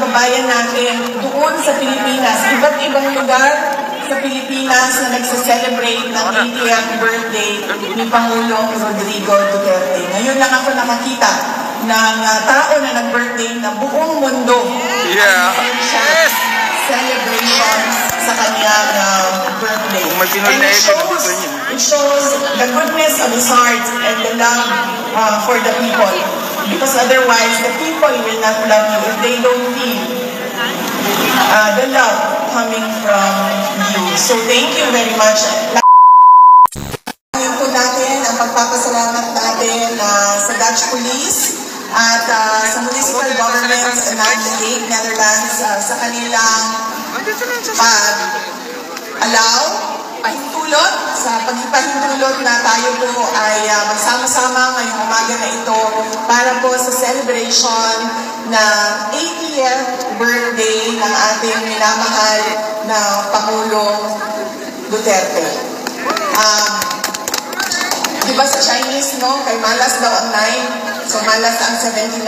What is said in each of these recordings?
kababayan natin doon sa Pilipinas, iba't ibang lugar sa Pilipinas na nagse-celebrate ng 80th birthday ni Pangulong Rodrigo Duterte. Ngayon lang ako nakakita ng tao na nag-birthday na buong mundo ay celebration sa kanyang birthday. And it shows the goodness of his heart and the love for the people. Because otherwise, the people will not love you if they don't feel the love coming from you. So thank you very much. Ngayon po natin ang pagpapasalamat natin sa Dutch Police at sa municipal government ng The Hague, Netherlands sa kanilang pag-allow, pahintulot, sa pagpahintulot na tayo po ay magsama-sama ngayong umaga na ito para po sa celebration na 80th birthday ng ating minamahal na Pangulong Duterte. Diba sa Chinese, no? Kay malas daw ang 9, so malas ang 79.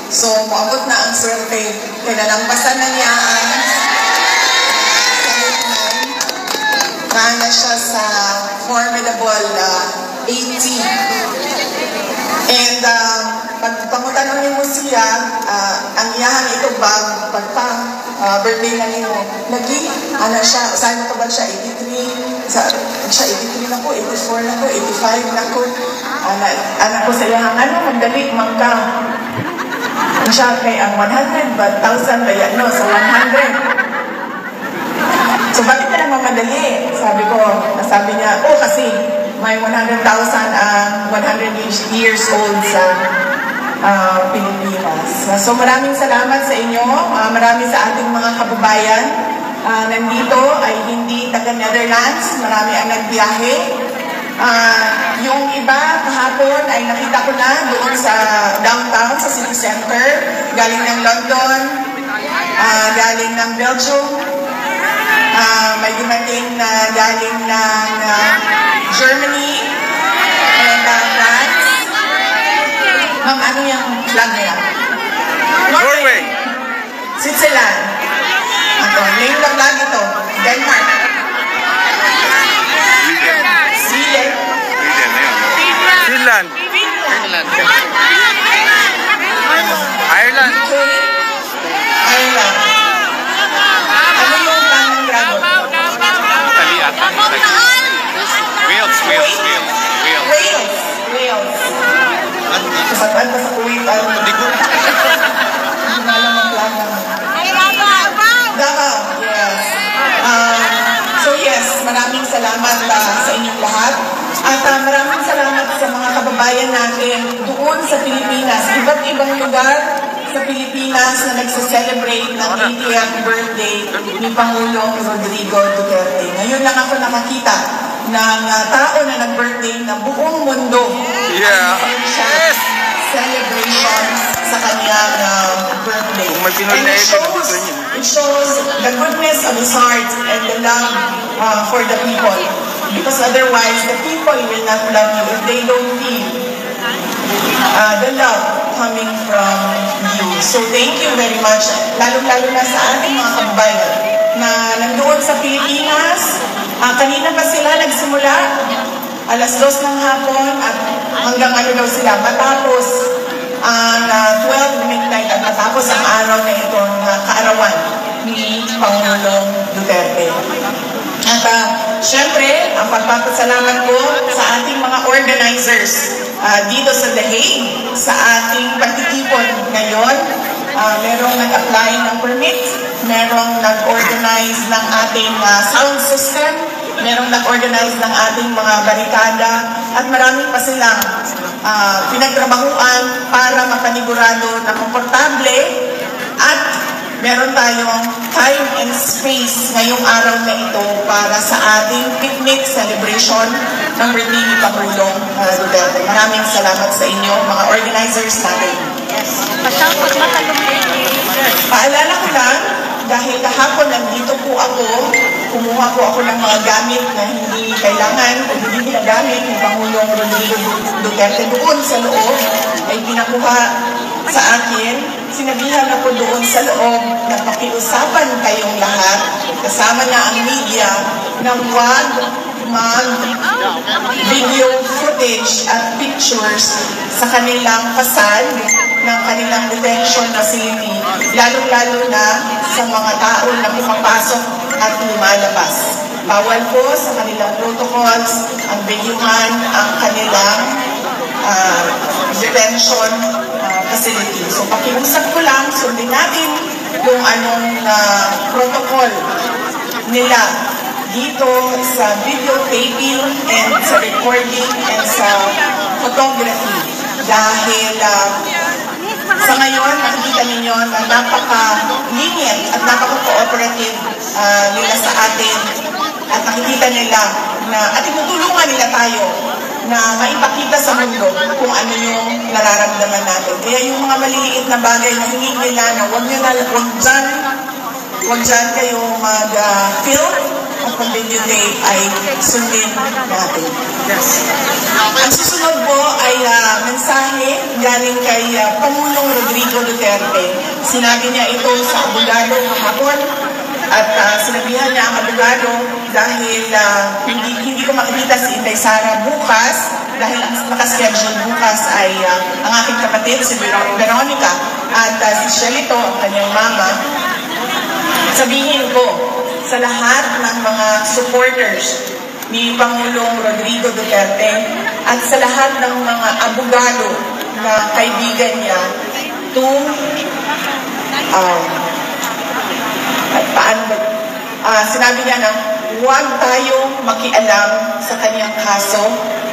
So, maabot na ang swerte. Kaya nalampasan na niya ang 79. Kana siya sa formidable 80. And pag pangutanong ni mo siya, ang iyahan ito birthday na niyo. Ano siya, saan ko ba siya? 83? Siya 83 na po, 84 na po, 85 na po. Anak ko sa iyang, magdali, mangka. Siya kay ang 100, but 1,000 ba yan? No, sa 100. So, bakit ka naman madali? Sabi niya, kasi may 100,000 100 years old sa Pilipinas. So, maraming salamat sa inyo. Marami sa ating mga kababayan. Nandito ay hindi taga-Netherlands. Marami ang nagbiyahe. Yung iba kahapon ay nakita ko na doon sa downtown, sa city center. Galing ng London, galing ng Belgium. May dumating na galing ng Germany and France. Ma'am, ano yung flag nila? Norway. Switzerland. Name ng flag ito. Denmark. Sweden. Finland. Ireland. Ireland. Ano yung flag ng Dragon? Wales. Kasabaan pa sa Kuwait. Hindi ko. Hindi na alam ang flag naman. Davao. Yes. So yes, maraming salamat sa inyong lahat. At maraming salamat sa mga kababayan natin doon sa Pilipinas. Iba't ibang lugar sa Pilipinas na nagse-celebrate ng 80th birthday ni Pangulong Rodrigo Duterte. Ngayon lang ako nakakita ng tao na nag-birthday na buong mundo ay celebration sa kanyang birthday. And it shows the goodness of his heart and the love for the people. Because otherwise, the people will not love you if they don't feel the love coming from you. So thank you very much. Lalo-lalo na sa ating mga kababayan na nandoon sa Pilipinas. Kanina pa sila nagsimula, alas 2 ng hapon at hanggang daw sila matapos ang 12 midnight at matapos ang araw na itong kaarawan ni Pangulong Duterte. At syempre, ang pagpapasalamat ko sa ating mga organizers dito sa The Hague, sa ating pagtitipon ngayon. Merong nag-apply ng permit, merong nag-organize ng ating sound system, merong nag-organize ng ating mga barikada, at marami pa silang pinagtrabahuan para mapanigurado na komportable at meron tayong time and space ngayong araw na ito para sa ating picnic celebration ng birthday ni Pangulong Duterte. Maraming salamat sa inyo, mga organizers natin. Paalala ko lang, dahil kahapon nandito po ako, kumuha po ako ng mga gamit na hindi kailangan o hindi ginagamit ni Pangulong Rodrigo Duterte doon sa loob, ay pinakuha sa akin. Sinabihan ako ako doon sa loob na pakiusapan kayong lahat, kasama na ang media, na huwag mag-video footage at pictures sa kanilang kasal ng kanilang detention facility, lalong-lalo na sa mga tao na pumapasok at lumalabas. Bawal po sa kanilang protocols ang videohan ang kanilang detention facility. So pakiusap ko lang, sundin natin kung anong protocol nila dito sa videotaping and sa recording and sa photography. Dahil sa ngayon, nakikita ninyo na napaka-lenient at napaka-cooperative nila sa atin at nakikita nila na at tinutulungan nila tayo na maipakita sa mundo kung ano yung nararamdaman natin. Kaya yung mga maliliit na bagay na hindi nila na huwag dyan kayo mag-film at pag-videotape ay sundin natin. Yes. Ang susunod po ay mensahe galing kay Pangulong Rodrigo Duterte. Sinabi niya ito sa abogado kahapon at sinabihan niya ang abogado dahil hindi ko makikita si Inday Sara bukas dahil ang nakaschedule bukas ay ang aking kapatid si Veronica at si Shelito, ang kanyang mama. Sabihin ko sa lahat ng mga supporters ni Pangulong Rodrigo Duterte at sa lahat ng mga abogado na kaibigan niya sinabi niya na huwag tayo makialam sa kanyang kaso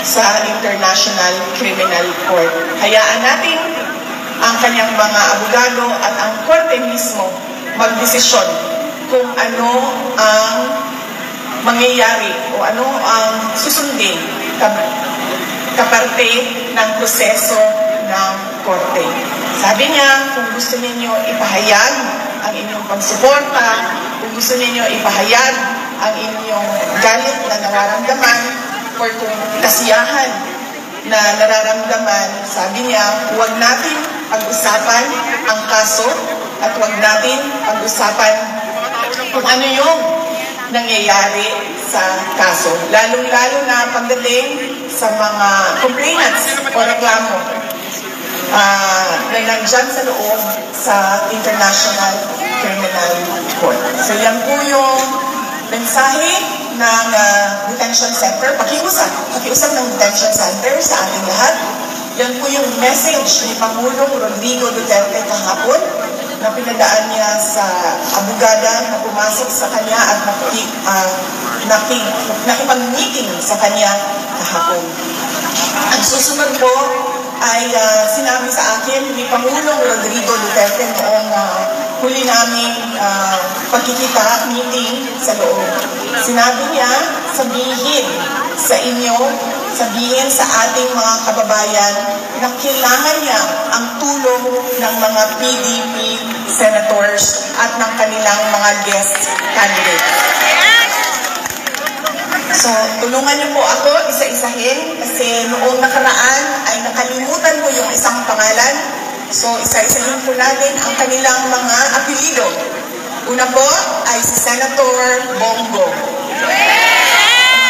sa International Criminal Court. Hayaan natin ang kanyang mga abogado at ang korte mismo magdesisyon kung ano ang mangyayari o ano ang susundin kaparte ng proseso ng korte. Sabi niya, kung gusto ninyo ipahayag ang inyong pagsuporta, kung gusto ninyo ipahayag ang inyong galit na nararamdaman or kung kasiyahan na nararamdaman, sabi niya, huwag natin pag-usapan ang kaso at huwag natin pag-usapan kung ano yung nangyayari sa kaso. Lalong-lalo na pagdating sa mga complainants o reklamo na nandyan sa loob sa International Criminal Court. So yan po yung mensahe ng detention center. Pakiusap ng detention center sa ating lahat. Yan po yung message ni Pangulong Rodrigo Duterte kahapon na pinadaan niya sa abogada na pumasok sa kanya at nakipag-meeting sa kanya kahapon. Ang susunod po ay sinabi sa akin ni Pangulong Rodrigo Duterte noong huli naming pagkikita, meeting sa loob. Sinabi niya, sabihin sa inyo, sabihin sa ating mga kababayan na kailangan niya ang tulong ng mga PDP senators at ng kanilang mga guest candidates. So, tulungan niyo po ako isa-isahin kasi noong nakaraan ay nakalimutan ko yung isang pangalan. So, isa-isahin po natin ang kanilang mga apelido. Una po ay si Senator Bongo.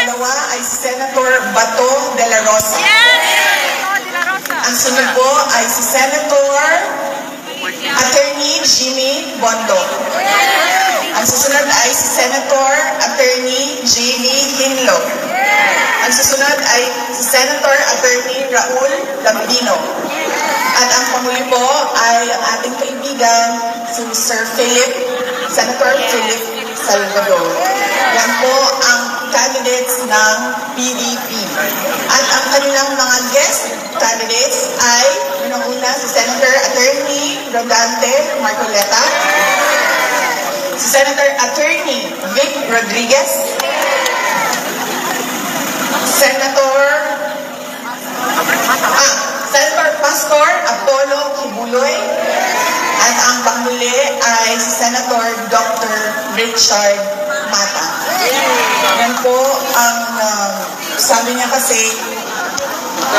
Pangalawa ay si Senator Bato de la Rosa. Ang sunod po ay si Senator Attorney Jimmy Bondo. Ang susunod ay si Senator Attorney Jamie Hinlo. Ang susunod ay si Senator Attorney Raul Lambino. At ang panghuli po ay ang ating kaibigan, si Sir Senator Philip Salvador. Yan po ang candidates ng PDP. At ang kanilang mga guest candidates ay unang-una si Senator Attorney Rodante Marcoleta, si Senator Attorney Vic Rodriguez, Senator Pastor Apollo Kibuloy, at ang panghuli ay si Senator Dr. Richard Mata. Yan po ang sabi niya kasi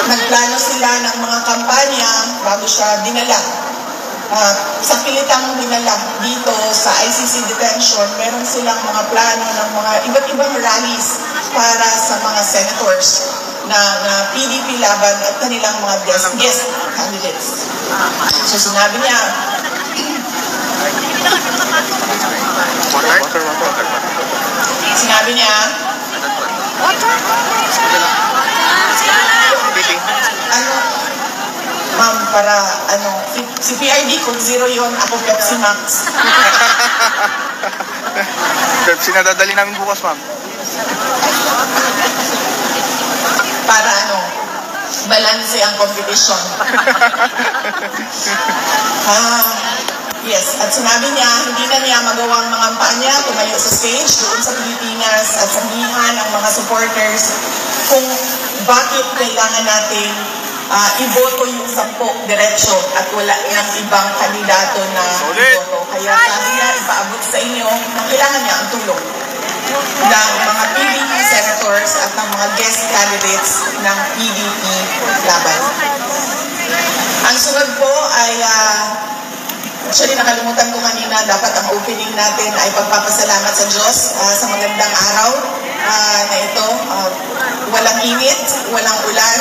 nagplano sila ng mga kampanya bago siya dinala sa pilitang dinala dito sa ICC detention, meron silang mga plano ng mga iba't ibang rallies para sa mga senators na PDP laban at kanilang mga guest candidates. So sinabi niya, ma'am, para si PRD kung zero yon, ako Pepsi Max. Pepsi na dadali namin bukas, ma'am. Para balanse ang competition. Yes, at sinabi niya, hindi na niya magawang mga kampanya, tumayo sa stage doon sa Pilipinas at sabihan ang mga supporters kung bakit kailangan natin iboto yung 10 diretsyo at wala ng ibang kandidato na iboto. Kaya sabi niya, ipaabot sa inyo na kailangan niya ang tulong ng mga PDP senators at ng mga guest candidates ng PDP laban. Ang sunod po ay, actually nakalimutan ko kanina, dapat ang opening natin ay pagpapasalamat sa Diyos sa magandang araw na ito. Walang init, walang ulan,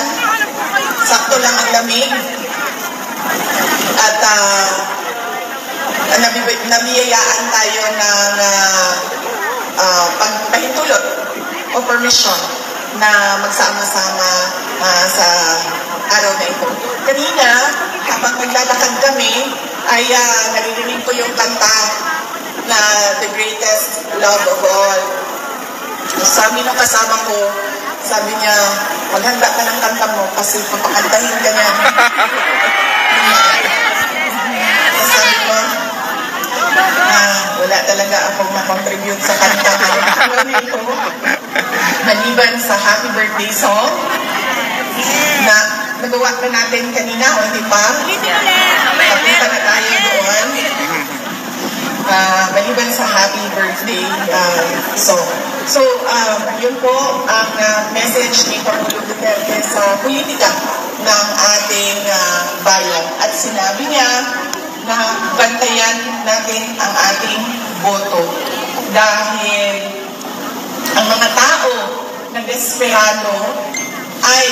sakto lang ang lamig. At nabiyayaan tayo ng pagpahintulot o permission na magsama-sama sa araw na ito. Kanina, habang naglalakad kami, ay naririnig ko yung kanta na The Greatest Love of All. Sabi ng kasama ko, sabi niya, maghanda ka ng kanta mo kasi papakantahin ka niya. Sabi ko, wala talaga akong na-contribute sa kanta nito. Maliban sa happy birthday song na nagawa na natin kanina, o hindi pa? Papunta na tayo doon. Maliban sa happy birthday song. So, yun po ang message ni Pangulong Duterte sa politika ng ating bayan. At sinabi niya na bantayan natin ang ating boto dahil ang mga tao na desperado ay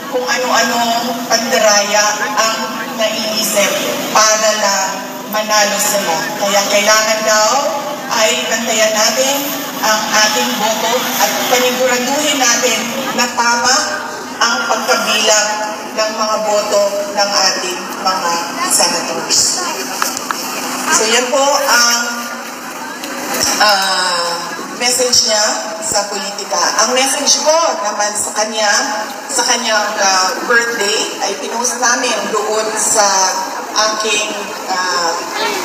kung ano-anong pandaraya ang naiisip para lang manalo sila. Kaya kailangan daw ay bantayan natin ang ating boto at paniguraduhin natin na tama ang pagkabilang ng mga boto ng ating mga senators. So yan po ang message niya sa politika. Ang message ko naman sa kanyang birthday ay pinost namin doon sa aking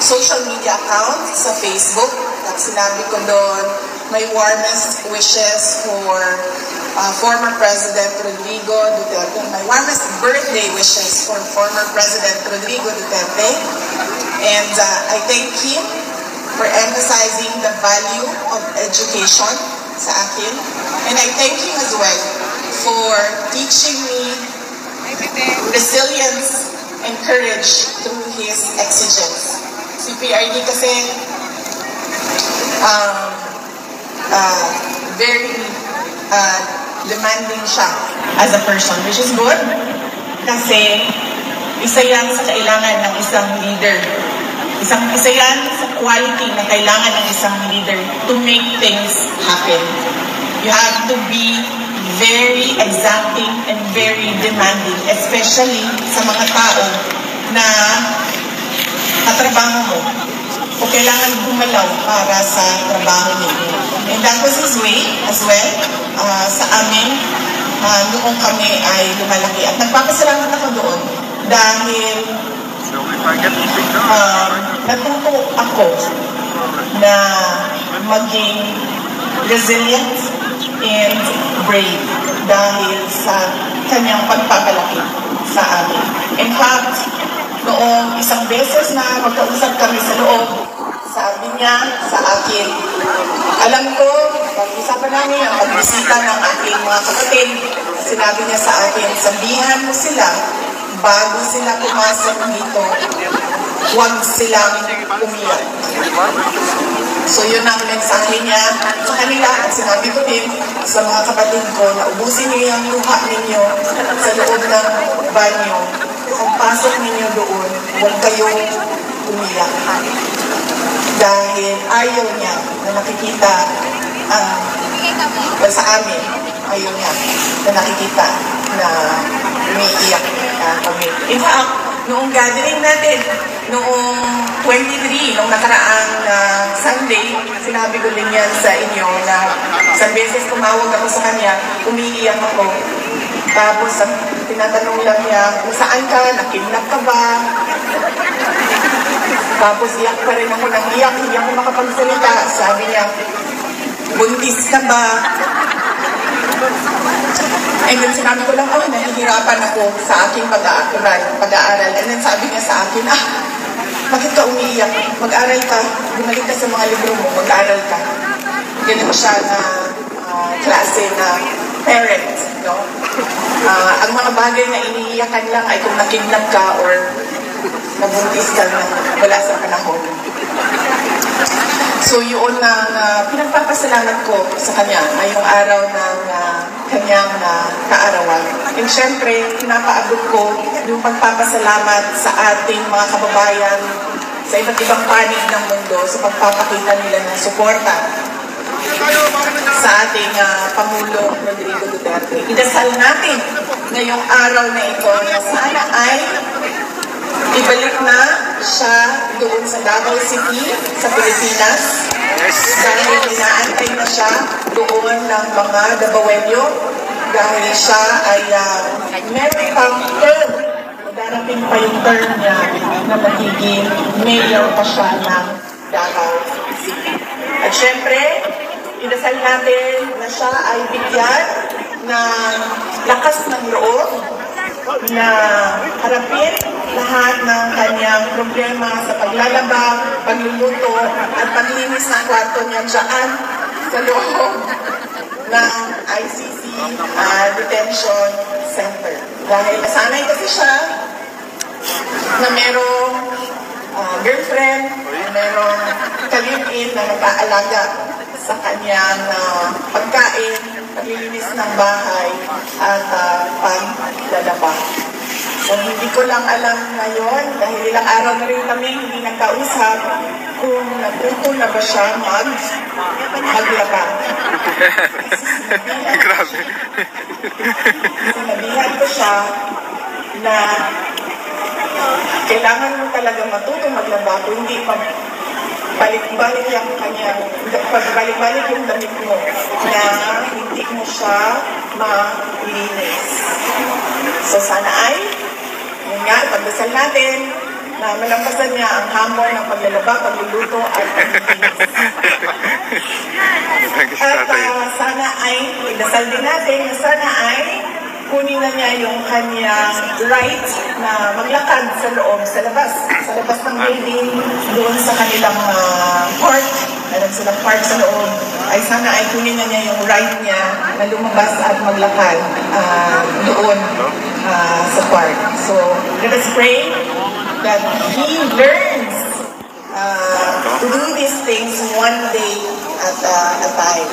social media account sa Facebook. At sinabi ko doon, my warmest wishes for former President Rodrigo Duterte. My warmest birthday wishes for former President Rodrigo Duterte. And I thank him for emphasizing the value of education sa akin. And I thank him as well for teaching me resilience and courage through his exigence. Si PRD kasi very demanding siya as a person, which is good kasi isa yan sa kailangan ng isang leader. Isa yan sa quality na kailangan ng isang leader to make things happen. You have to be very exacting and very demanding, especially sa mga tao na katrabaho mo o kailangan gumalaw para sa trabaho ninyo. And that was his way as well sa amin noong kami ay lumalaki. At nagpapasalamat ako doon dahil natuto ako na maging resilient and brave dahil sa kanyang pagpapalaki sa amin. In fact, noong isang beses na magkausap kami sa loob, sabi niya sa akin, alam ko, pag-usapan namin ang pagbisita ng aking mga kapatid, sinabi niya sa akin, sabihan mo sila bago sila pumasok dito huwag silang umiyak. So yun ang mensahe niya sa kanila at sinabi ko din sa mga kapatid ko na ubusin niyo yung luha ninyo sa loob ng banyo. Kung pasok ninyo doon, huwag kayong umiyak. Dahil ayaw niya na nakikita sa amin, ayaw niya na nakikita na umiiyak kami. In fact, noong gathering natin, noong 23, noong nakaraang Sunday, sinabi ko din yan sa inyo na isang beses tumawag ako sa kanya, umiiyak ako. Tapos tinatanong lang niya, kung saan ka, nakidnap ka ba? Tapos iyak pa rin ako ng iyak, hindi ako makapagsalita. Sabi niya, buntis ka ba? And then sinabi ko lang, nahihirapan ako sa aking pag-aaral. And then sabi niya sa akin, bakit ka umiiyak? Mag-aral ka, bumalik ka sa mga libro mo, mag-aral ka. Ganun siya na klase na parent, no? Ang mga bagay na iniiyakan lang ay kung nakidnap ka or nabuntis ka na wala sa panahon. So yun ang pinagpapasalamat ko sa kanya ay yung araw ng kanyang kaarawan. And syempre, pinapaabot ko yung pagpapasalamat sa ating mga kababayan sa iba't ibang panig ng mundo sa pagpapakita nila ng suporta sa ating Pangulo Rodrigo Duterte. Idasal natin ngayong araw na ito na sana ay ibalik na siya doon sa Davao City, sa Pilipinas. Dahil inaantay na siya doon ng mga Davaoenyo. Dahil siya ay meron pang term. Darating pa yung term niya na magiging mayor pa siya ng Davao City. At syempre, idasal natin na siya ay bigyan ng lakas ng loob na harapin lahat ng kanyang problema sa paglalaba, pagluluto, at paglinis ng kwarto niya dyan sa loob ng ICC Detention Center. Dahil nasanay kasi siya na merong girlfriend, merong kalipin na nag-aalaga sa kanyang pagkain, paglilinis ng bahay, at paglalaba. So, hindi ko lang alam ngayon, dahil ilang araw na rin kami hindi nagkausap, kung natuto na ba siya maglaba. Grabe. Sinabihan ko siya na kailangan mo talaga matuto maglaba kung hindi balik-balik yung kanya, pagbalik-balik yung damit mo na hindi mo siya malinis. So sana ay, yun nga, pagdasal natin na malampasan niya ang hamon ng paglalaba, pagluluto at paglinis. At sana ay, idasal din natin na sana ay kunin na niya yung kanyang right na maglakad sa loob, sa labas ng building, doon sa kanilang park, meron silang park sa loob, ay sana ay kunin na niya yung right niya na lumabas at maglakad doon sa park. So, let us pray that he learns to do these things one day at a time.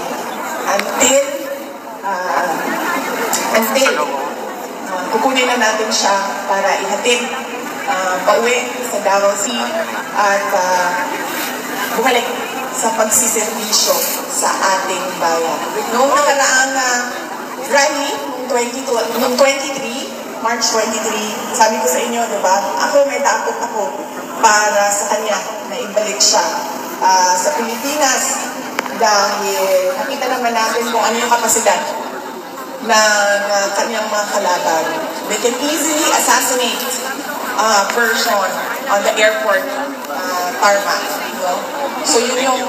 Until kukunin na natin siya para ihatid pauwi sa Davao City at bumalik sa pagsiservisyo sa ating bayan. Noong nakaraang rally, noong 23, March 23, sabi ko sa inyo, diba, ako may takot ako para sa kanya na ibalik siya sa Pilipinas dahil nakita naman natin kung ano yung kapasidad na kanyang mga kalaban. They can easily assassinate a person on the airport tarmac. No? So yun yung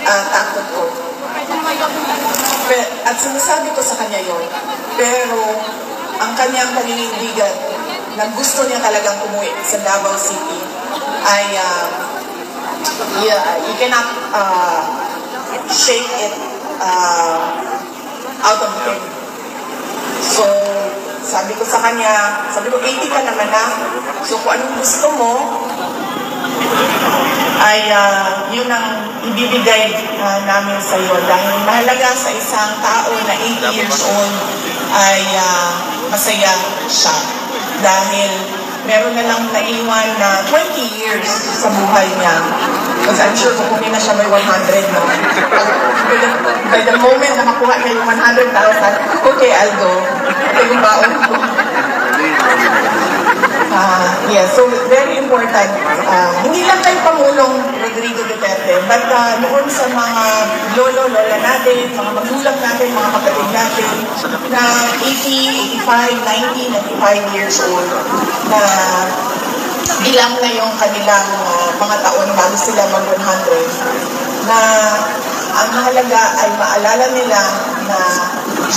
takot ko. At sinasabi ko sa kanya yun, pero ang kanyang paninindigan na gusto niya talagang umuwi sa Davao City ay you cannot shake it out of him. So, sabi ko sa kanya, sabi ko, 80 ka naman na. So, kung anong gusto mo, ay yun ang ibibigay namin sa iyo dahil mahalaga sa isang tao na 80 years old ay masaya siya dahil meron na lang naiwan na 20 years sa buhay niya. Because I'm sure kukunin na siya may 100, no? By the moment na makuha niya yung 100,000, okay, Aldo, ito yung baon ko. Yes, so very important. Hindi lang kay Pangulong Rodrigo Duterte, but noon sa mga lolo, lola natin, mga magulang natin, mga kapatid natin, na 80, 85, 90, 95 years old, na bilang na yung kanilang mga taon bago sila mag-100, na ang mahalaga ay maalala nila na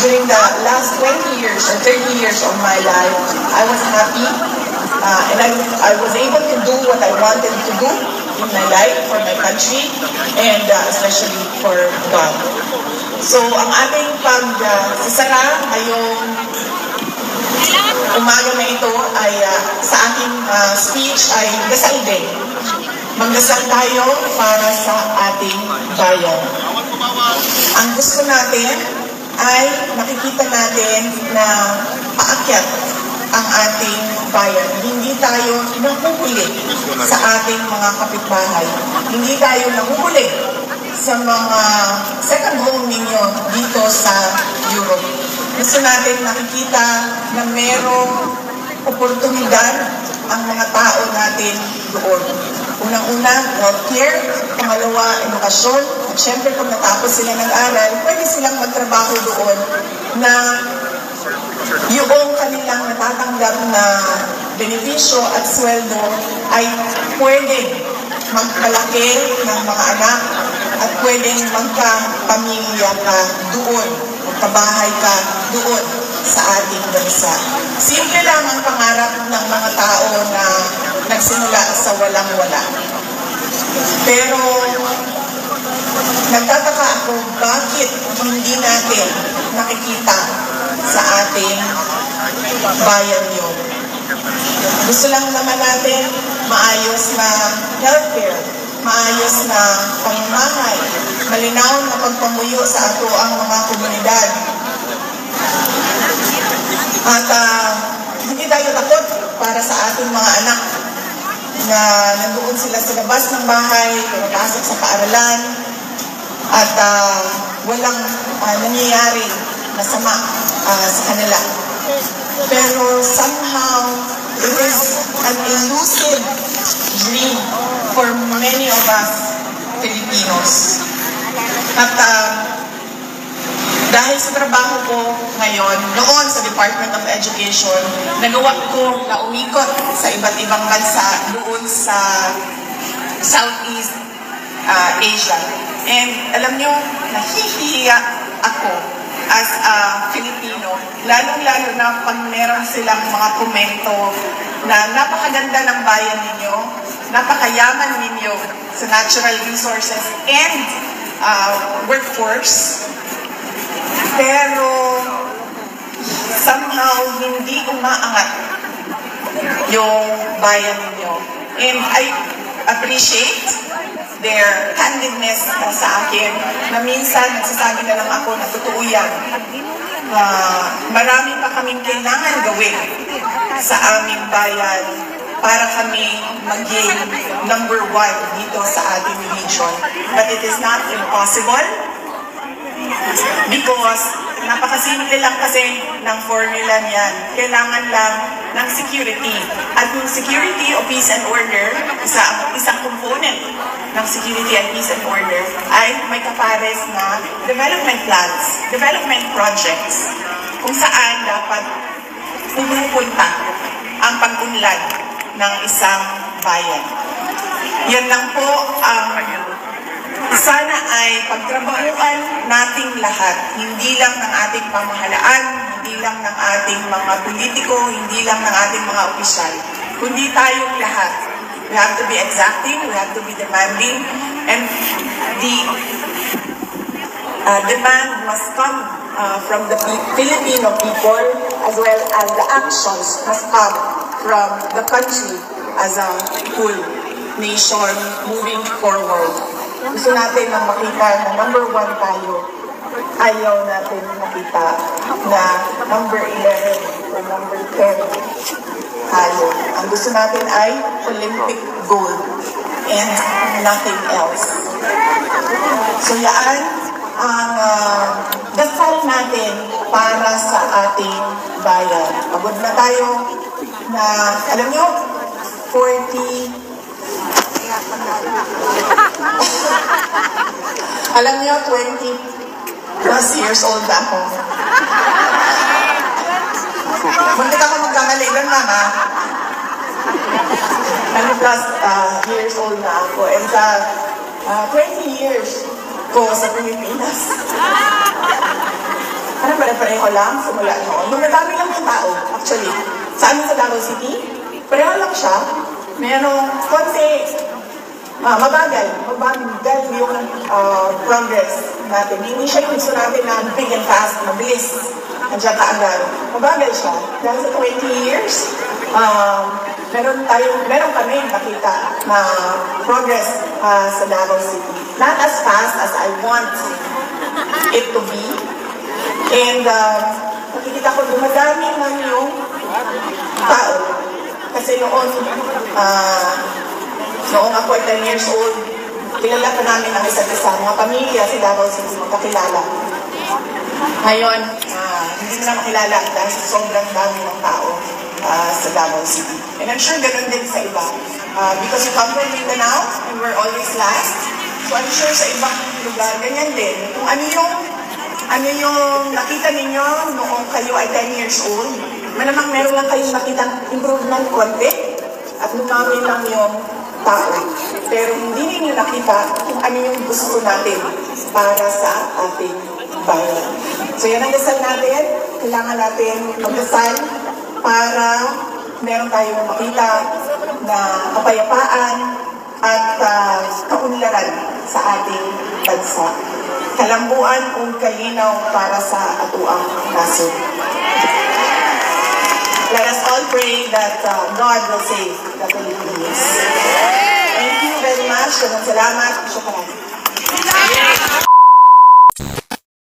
during the last 20 years or 30 years of my life, I was happy. And I was able to do what I wanted to do in my life, for my country, and especially for God. So, ang ating pagsasara ngayong umaga na ito ay sa aking speech ay dasal din. Magdasal tayo para sa ating bayan. Ang gusto natin ay nakikita natin na paakyat ang ating bayan. Hindi tayo nahuhuli sa ating mga kapitbahay. Hindi tayo nahuhuli sa mga second home ninyo dito sa Europe. Gusto natin nakikita na merong oportunidad ang mga tao natin doon. Unang-una, healthcare. Pangalawa, edukasyon. At syempre, kung natapos sila ng-aral, pwede silang magtrabaho doon na yung kanilang natatanggap na benepisyo at sweldo ay pwede magpalaki ng mga anak at pwedeng magkapamilya ka doon, magpabahay ka doon sa ating bansa. Simple lang ang pangarap ng mga tao na nagsimula sa walang-wala. Pero nagtataka ako bakit hindi natin nakikita sa ating bayan yun. Gusto lang naman natin maayos na healthcare, maayos na pamamahay, malinaw na pagpamuyo sa ato ang mga komunidad. At hindi tayo takot para sa ating mga anak na nandoon sila sa labas ng bahay, pumapasok sa paaralan, at walang nangyayari masama sa kanila. Pero somehow, it is an elusive dream for many of us Filipinos. At dahil sa trabaho ko ngayon, noon sa Department of Education, nagawa ko na umikot sa iba't ibang bansa doon sa Southeast Asia. And alam nyo, nahihiya ako as a Filipino, lalong-lalo na pag meron silang mga komento na napakaganda ng bayan ninyo, napakayaman ninyo sa natural resources and workforce, pero somehow hindi umaangat yung bayan ninyo. And I appreciate their candidness sa akin na minsan nagsasabi na lang ako na totoo yan. Marami pa kaming kailangan gawin sa aming bayan para kami maging number 1 dito sa ating region. But it is not impossible because napakasimple lang kasi ng formula niyan. Kailangan lang ng security. At yung security o peace and order, isang component ng security and peace and order ay may kapares na development plans, development projects, kung saan dapat pumupunta ang pag-unlad ng isang bayan. Yan lang po ang sana ay pagtrabahuan nating lahat, hindi lang ng ating pamahalaan, hindi lang ng ating mga politiko, hindi lang ng ating mga opisyal, kundi tayong lahat. We have to be exacting, we have to be demanding, and the demand must come from the Filipino people, as well as the actions must come from the country as a whole. nation moving forward. Gusto natin na makita na number 1 tayo. Ayaw natin makita na number 11 or number 10 tayo. Ang gusto natin ay Olympic gold and nothing else. So yan ang dasal natin para sa ating bayan. Pagod na tayo na, alam nyo, 40 alam niyo, 20 plus years old ako. Muntik ako magkamali doon, mama. 20 plus years old na ako. And sa 20 years ko sa Pilipinas. Ano ba, pareho lang? Simula noon. Madami lang yung tao, actually. Sa amin sa Davao City, pareho lang siya. Merong konti, mabagal yung progress natin. Hindi siya yung gusto natin na big and fast, mabilis, nandiyan kaagad. Mabagal siya. Dahil sa 20 years, meron kami nakita na progress sa Davao City. Not as fast as I want it to be. And nakikita ko dumadami lang yung tao. Kasi noon ako ay 10 years old, kilala pa namin ang isa't isa. Mga pamilya si Davao City magkakilala. Ngayon, hindi mo na makilala dahil sobrang dami ng tao sa Davao City. And I'm sure ganun din sa iba. Because you come from Mindanao and we're always last. So I'm sure sa ibang lugar, ganyan din. Kung ano yung nakita ninyo noong kayo ay 10 years old, malamang meron lang kayong nakitang improvement konti at lumami lang yung tao. Pero hindi ninyo nakita kung ano yung gusto natin para sa ating bayan. So yan ang dasal natin. Kailangan natin magdasal para meron tayong makita na kapayapaan at kaunlaran sa ating bansa. Kalambuan kung kalinaw para sa atuang nasod. Let us all pray that God will save the Philippines. Thank you very much. Salamat. Shukran.